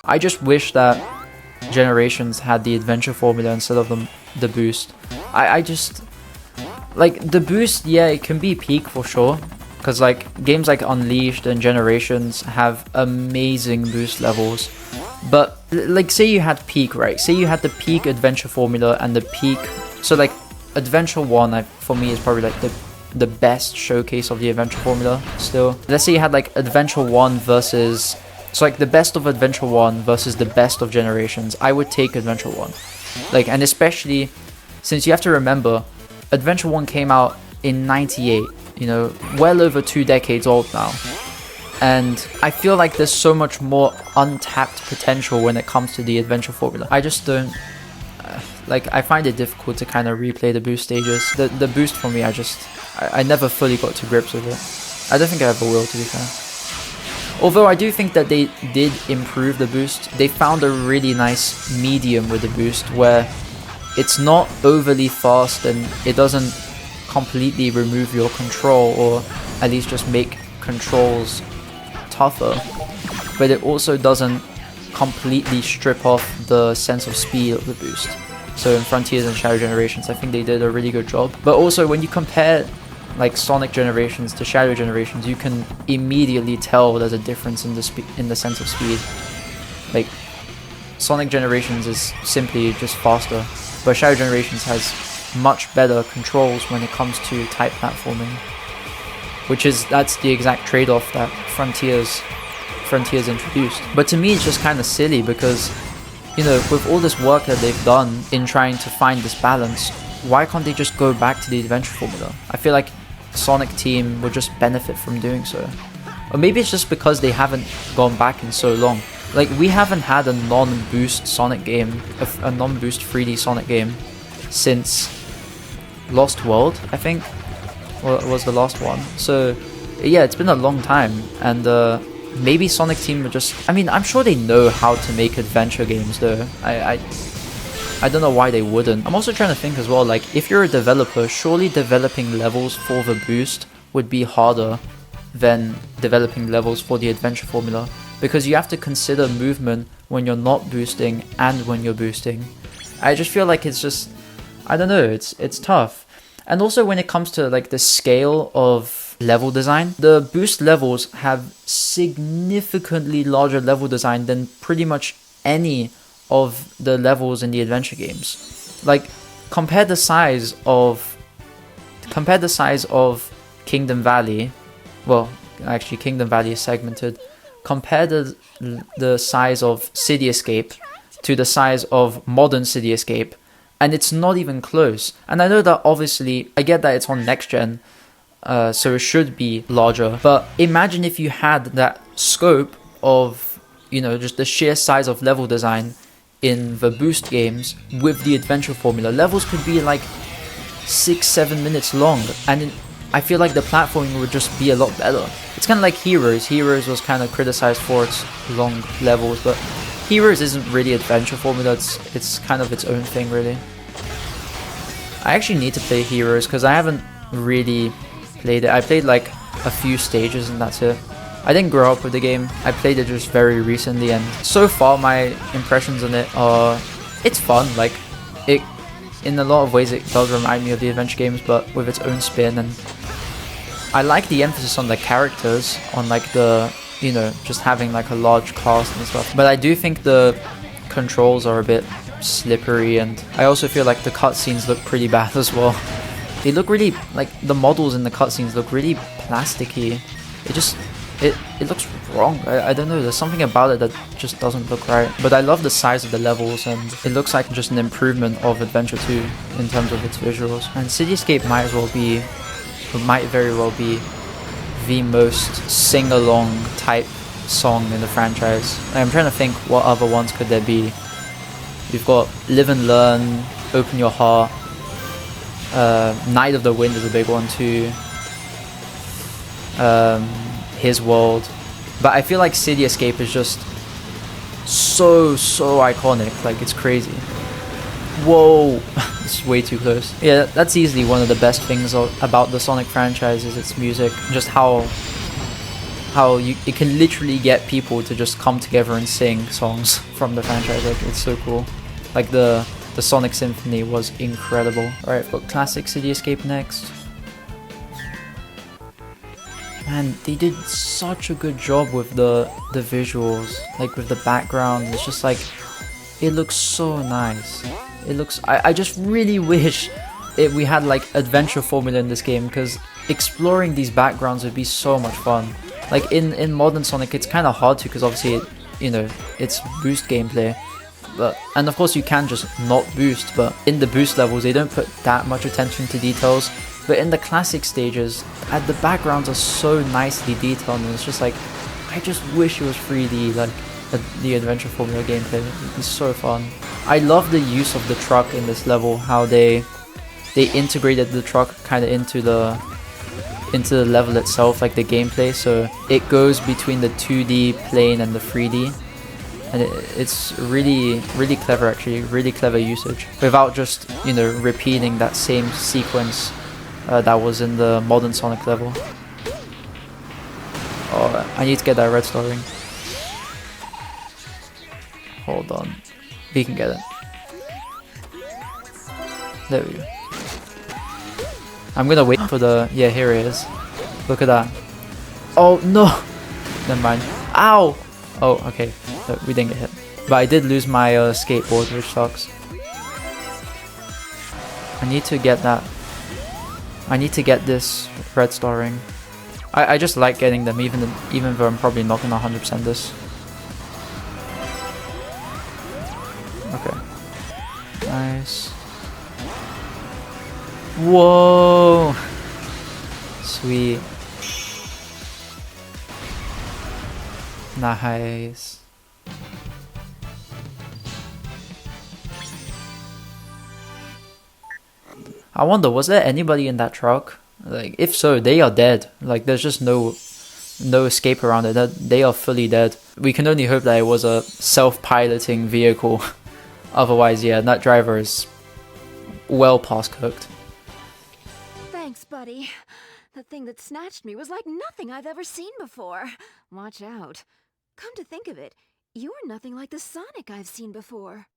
I just wish that Generations had the adventure formula instead of the boost. I just like the boost. Yeah, it can be peak for sure, because like games like Unleashed and Generations have amazing boost levels. But like, say you had peak, right? Say you had the peak adventure formula and the peak. So like Adventure 1 for me is probably like the best showcase of the adventure formula still. Let's say you had like Adventure 1 versus, so like the best of Adventure 1 versus the best of Generations. I would take Adventure 1. Like, and especially since you have to remember, Adventure 1 came out in 98, you know, well over 2 decades old now. And I feel like there's so much more untapped potential when it comes to the adventure formula. I just don't, like, I find it difficult to kind of replay the boost stages. The boost for me, I never fully got to grips with it. I don't think I ever will, to be fair. Although I do think that they did improve the boost. They found a really nice medium with the boost where it's not overly fast and it doesn't completely remove your control, or at least just make controls tougher, but it also doesn't completely strip off the sense of speed of the boost. So in Frontiers and Shadow Generations, I think they did a really good job. But also when you compare like Sonic Generations to Shadow Generations, you can immediately tell there's a difference in the sense of speed. Like Sonic Generations is simply just faster, but Shadow Generations has much better controls when it comes to type platforming, that's the exact trade-off that Frontiers introduced. But to me it's just kind of silly because, you know, with all this work that they've done in trying to find this balance, why can't they just go back to the adventure formula? I feel like Sonic Team would just benefit from doing so. Or maybe it's just because they haven't gone back in so long. Like, we haven't had a non-boost Sonic game, a non-boost 3D Sonic game since Lost World, I think. Well, it was the last one. So yeah, it's been a long time, and maybe Sonic Team would just, I mean, I'm sure they know how to make adventure games though. I don't know why they wouldn't. I'm also trying to think as well, like, if you're a developer, surely developing levels for the boost would be harder than developing levels for the adventure formula, because you have to consider movement when you're not boosting and when you're boosting. I just feel like it's just, I don't know, it's tough. And also when it comes to like the scale of level design, the boost levels have significantly larger level design than pretty much any of the levels in the adventure games. Like, compare the size of Kingdom Valley. Well, actually Kingdom Valley is segmented. Compare the size of City Escape to the size of modern City Escape, and it's not even close. And I know that obviously, I get that it's on next gen, so it should be larger, but imagine if you had that scope of, you know, just the sheer size of level design in the boost games with the adventure formula. Levels could be like 6-7 minutes long, and I feel like the platforming would just be a lot better. It's kind of like Heroes. Heroes was kind of criticized for its long levels, but Heroes isn't really adventure formula, it's kind of its own thing, really. I actually need to play Heroes because I haven't really played it. I played like a few stages and that's it. I didn't grow up with the game. I played it just very recently, and so far my impressions on it are, it's fun. Like, it, in a lot of ways it does remind me of the adventure games, but with its own spin. And I like the emphasis on the characters, on like the, you know, just having like a large cast and stuff. But I do think the controls are a bit slippery, and I also feel like the cutscenes look pretty bad as well. They look really, like, the models in the cutscenes look really plasticky. It looks wrong. I don't know, there's something about it that just doesn't look right. But I love the size of the levels, and it looks like just an improvement of Adventure 2 in terms of its visuals. And Cityscape might very well be the most sing-along type song in the franchise. I'm trying to think what other ones could there be. We've got Live and Learn, Open Your Heart, Night of the Wind is a big one too, His World. But I feel like City Escape is just so iconic, like, it's crazy. Whoa, it's way too close. Yeah, that's easily one of the best things about the Sonic franchise, is its music. Just how how it can literally get people to just come together and sing songs from the franchise. Like, it's so cool. Like the Sonic Symphony was incredible. Alright, I've got Classic City Escape next. And they did such a good job with the visuals, like with the background. It's just like, it looks so nice. It looks, I just really wish we had like adventure formula in this game, because exploring these backgrounds would be so much fun. Like in modern Sonic, it's kind of hard to, because obviously it's boost gameplay. And of course you can just not boost, but in the boost levels they don't put that much attention to details. But in the classic stages, the backgrounds are so nicely detailed, and it's just like, I just wish it was 3D, like the adventure formula gameplay. It's so fun. I love the use of the truck in this level, how they integrated the truck kind of into the level itself, like the gameplay, so it goes between the 2D plane and the 3D. And it's really clever, actually, really clever usage, without just, repeating that same sequence that was in the modern Sonic level. Oh, I need to get that red star ring. Hold on. We can get it. There we go. I'm gonna wait for the... Yeah, here it is. Look at that. Oh, no! Never mind. Ow! Oh, okay. So we didn't get hit. But I did lose my skateboard, which sucks. I need to get that. I need to get this red star ring. I just like getting them, even though I'm probably not gonna 100% this. Okay. Nice. Whoa! Sweet. Nice. I wonder, was there anybody in that truck? Like, if so, they are dead. Like, there's just no escape around it. They are fully dead. We can only hope that it was a self-piloting vehicle. Otherwise, yeah, that driver is well past cooked. Thanks, buddy. The thing that snatched me was like nothing I've ever seen before. Watch out. Come to think of it, you're nothing like the Sonic I've seen before.